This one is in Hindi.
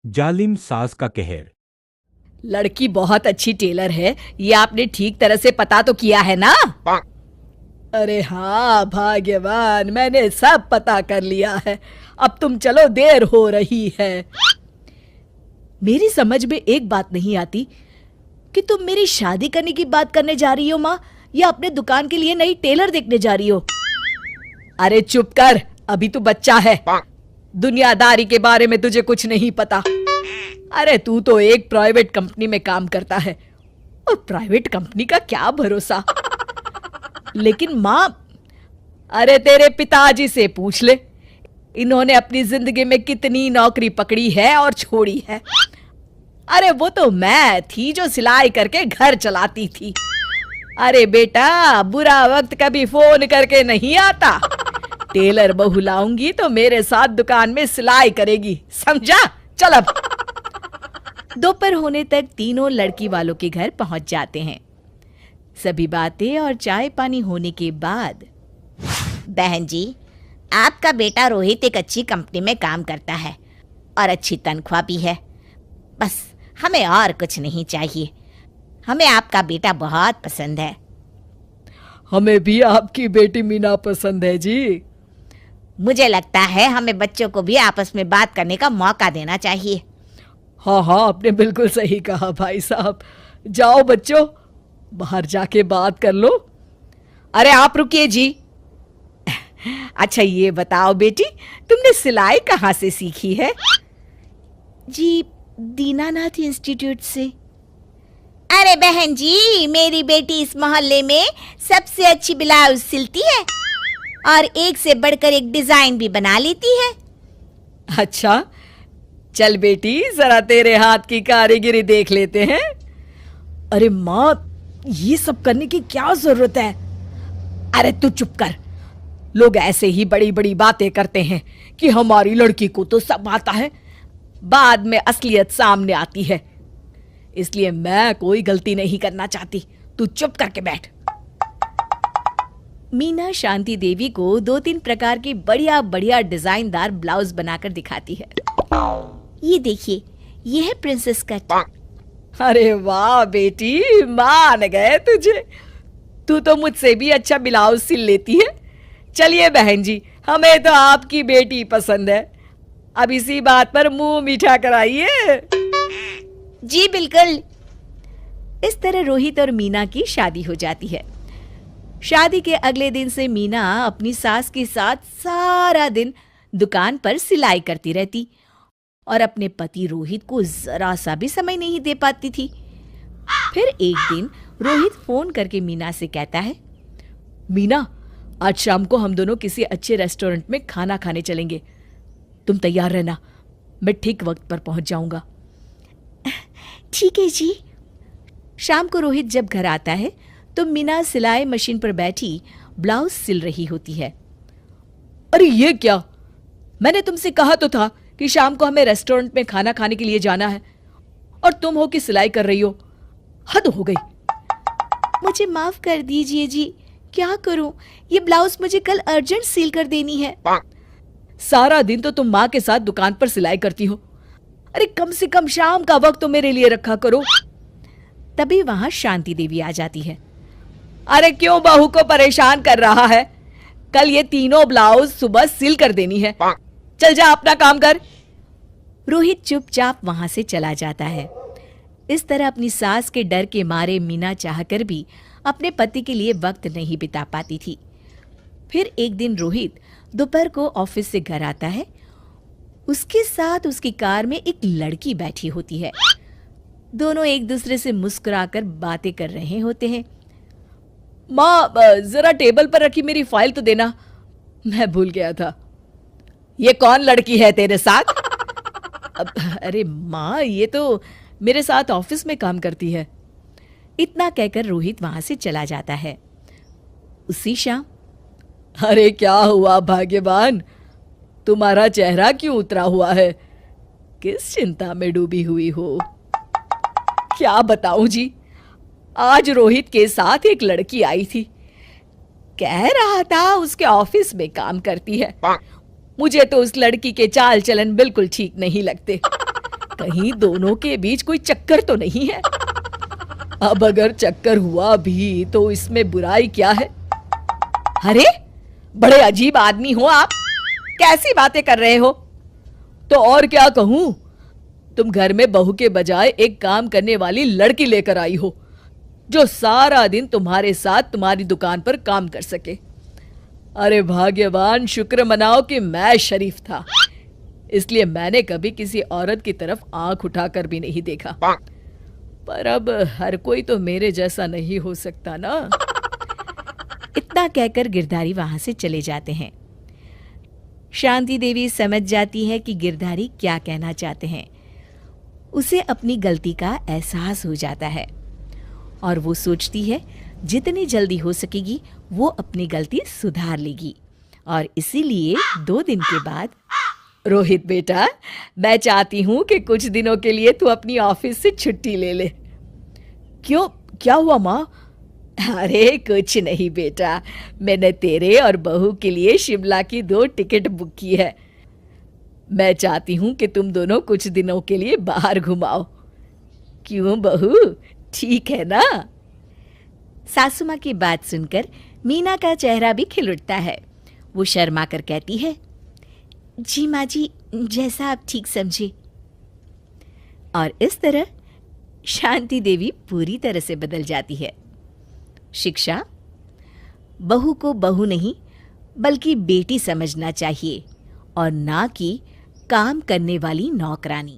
जालिम सास का कहर। लड़की बहुत अच्छी टेलर है, ये आपने ठीक तरह से पता तो किया है ना? अरे हाँ भाग्यवान, मैंने सब पता कर लिया है। अब तुम चलो, देर हो रही है। मेरी समझ में एक बात नहीं आती कि तुम मेरी शादी करने की बात करने जा रही हो माँ, या अपने दुकान के लिए नई टेलर देखने जा रही हो? अरे चुप कर, अभी तू बच्चा है, दुनियादारी के बारे में तुझे कुछ नहीं पता। अरे तू तो एक प्राइवेट कंपनी में काम करता है, और प्राइवेट कंपनी का क्या भरोसा। लेकिन माँ, अरे तेरे पिताजी से पूछ ले, इन्होंने अपनी जिंदगी में कितनी नौकरी पकड़ी है और छोड़ी है। अरे वो तो मैं थी जो सिलाई करके घर चलाती थी। अरे बेटा, बुरा वक्त कभी फोन करके नहीं आता। टेलर बहू लाऊंगी तो मेरे साथ दुकान में सिलाई करेगी, समझा? चल अब। दोपहर होने तक तीनों लड़की वालों के घर पहुंच जाते हैं। सभी बातें और चाय पानी होने के बाद, बहन जी, आपका बेटा रोहित एक अच्छी कंपनी में काम करता है और अच्छी तनख्वाह भी है। बस हमें और कुछ नहीं चाहिए। हमें आपका बेटा बहुत पसंद है। हमें भी आपकी बेटी मीना पसंद है जी। मुझे लगता है हमें बच्चों को भी आपस में बात करने का मौका देना चाहिए। हाँ हाँ, आपने बिल्कुल सही कहा भाई साहब। जाओ बच्चों, बाहर जाके बात कर लो। अरे आप रुकिए जी। अच्छा ये बताओ बेटी, तुमने सिलाई कहाँ से सीखी है? जी, दीनानाथ इंस्टीट्यूट से। अरे बहन जी, मेरी बेटी इस मोहल्ले में सबसे अच्छी ब्लाउज सिलती है और एक से बढ़कर एक डिजाइन भी बना लेती है। अच्छा, चल बेटी, जरा तेरे हाथ की कारीगरी देख लेते हैं। अरे माँ, ये सब करने की क्या जरूरत है? अरे तू चुप कर। लोग ऐसे ही बड़ी बड़ी बातें करते हैं कि हमारी लड़की को तो सब आता है, बाद में असलियत सामने आती है। इसलिए मैं कोई गलती नहीं करना चाहती, तू चुप करके बैठ। मीना शांति देवी को 2-3 प्रकार की बढ़िया बढ़िया डिजाइनदार ब्लाउज बनाकर दिखाती है। ये देखिए, ये है प्रिंसेस कट। अरे वाह बेटी, मान गए तुझे। तू तो मुझसे भी अच्छा ब्लाउज सिल लेती है। चलिए बहन जी, हमें तो आपकी बेटी पसंद है। अब इसी बात पर मुंह मीठा कराइए। जी बिल्कुल। इस तरह रोहित और मीना की शादी हो जाती है। शादी के अगले दिन से मीना अपनी सास के साथ सारा दिन दुकान पर सिलाई करती रहती और अपने पति रोहित को जरा सा भी समय नहीं दे पाती थी। फिर एक दिन रोहित फोन करके मीना से कहता है, मीना, आज शाम को हम दोनों किसी अच्छे रेस्टोरेंट में खाना खाने चलेंगे। तुम तैयार रहना, मैं ठीक वक्त पर पहुंच जाऊंगा। ठीक है जी। शाम को रोहित जब घर आता है तो मीना सिलाई मशीन पर बैठी ब्लाउज सिल रही होती है। अरे ये क्या, मैंने तुमसे कहा तो था कि शाम को हमें रेस्टोरेंट में खाना खाने के लिए जाना है, और तुम हो कि सिलाई कर रही हो। हद हो गई। मुझे माफ कर दीजिए जी, क्या करूं, ये ब्लाउज मुझे कल अर्जेंट सील कर देनी है। सारा दिन तो तुम माँ के साथ दुकान पर सिलाई करती हो, अरे कम से कम शाम का वक्त तो मेरे लिए रखा करो। तभी वहां शांति देवी आ जाती है। अरे क्यों बहू को परेशान कर रहा है? कल ये तीनों ब्लाउज सुबह सिल कर देनी है। चल जा, अपना काम कर। रोहित चुपचाप वहां से चला जाता है। इस तरह अपनी सास के डर के मारे मीना चाहकर भी अपने पति के लिए वक्त नहीं बिता पाती थी। फिर एक दिन रोहित दोपहर को ऑफिस से घर आता है। उसके साथ उसकी कार में एक लड़की बैठी होती है। दोनों एक दूसरे से मुस्कुराकर बातें कर रहे होते हैं। माँ, जरा टेबल पर रखी मेरी फाइल तो देना, मैं भूल गया था। ये कौन लड़की है तेरे साथ? अरे माँ, ये तो मेरे साथ ऑफिस में काम करती है। इतना कहकर रोहित वहां से चला जाता है। उसी शाम, अरे क्या हुआ भाग्यवान, तुम्हारा चेहरा क्यों उतरा हुआ है? किस चिंता में डूबी हुई हो? क्या बताऊं जी, आज रोहित के साथ एक लड़की आई थी। कह रहा था उसके ऑफिस में काम करती है। मुझे तो उस लड़की के चाल चलन बिल्कुल ठीक नहीं लगते। कहीं दोनों के बीच कोई चक्कर तो नहीं है। अब अगर चक्कर हुआ भी तो इसमें बुराई क्या है? अरे बड़े अजीब आदमी हो आप, कैसी बातें कर रहे हो? तो और क्या कहूं, तुम घर में बहू के बजाय एक काम करने वाली लड़की लेकर आई हो जो सारा दिन तुम्हारे साथ तुम्हारी दुकान पर काम कर सके। अरे भाग्यवान, शुक्र मनाओ कि मैं शरीफ था, इसलिए मैंने कभी किसी औरत की तरफ आंख उठाकर भी नहीं देखा। पर अब हर कोई तो मेरे जैसा नहीं हो सकता ना। इतना कहकर गिरधारी वहां से चले जाते हैं। शांति देवी समझ जाती है कि गिरधारी क्या कहना चाहते हैं। उसे अपनी गलती का एहसास हो जाता है और वो सोचती है जितनी जल्दी हो सकेगी वो अपनी गलती सुधार लेगी। और इसीलिए 2 दिन के बाद, रोहित बेटा, मैं चाहती हूं कि कुछ दिनों के लिए तू अपनी ऑफिस से छुट्टी ले ले। क्यों, क्या हुआ माँ? अरे कुछ नहीं बेटा, मैंने तेरे और बहू के लिए शिमला की 2 टिकट बुक की है। मैं चाहती हूं कि तुम दोनों कुछ दिनों के लिए बाहर घुमाओ। क्यों बहू, ठीक है ना? सासू माँ की बात सुनकर मीना का चेहरा भी खिल उठता है। वो शर्मा कर कहती है, जी माँ जी, जैसा आप ठीक समझे। और इस तरह शांति देवी पूरी तरह से बदल जाती है। शिक्षा, बहू को बहू नहीं बल्कि बेटी समझना चाहिए और ना कि काम करने वाली नौकरानी।